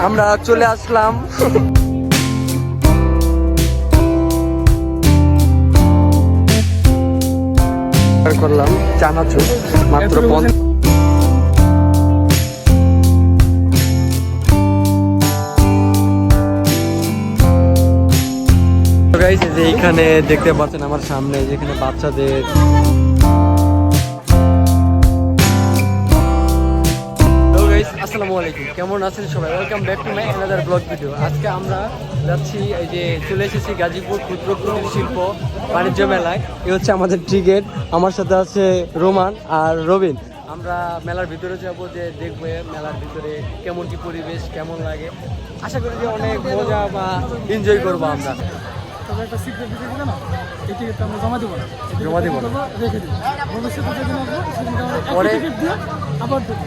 আমরা চলে আসলাম করলাম চানাচুর মাত্র এইখানে দেখতে পাচ্ছেন আমার সামনে যেখানে বাচ্চাদের আসসালামু আলাইকুম, কেমন আছেন সবাই? Welcome back to my another blog video. আজকে আমরা যাচ্ছি এই যে চলে এসেছি গাজীপুর ক্ষুদ্র কুটির শিল্প বাণিজ্য মেলায়। এই হচ্ছে আমাদের টিকিট, আমার সাথে আছে রোমান আর রবিন। আমরা মেলার ভিতরে যাব, যে দেখবো মেলার ভিতরে কেমন কি পরিবেশ, কেমন লাগে। আশা করি যে অনেক মজা বা এনজয় করবো আমরা। তবে একটা সিক্রেট দিতে গেলে না, এই টিকিটটা আমরা জমা দিব না, জমা দিব না, রেখে দিব। ভবিষ্যতে যেদিন আসবো সেদিন আমরা পরে টিকিট দিয়ে আবার দেবো।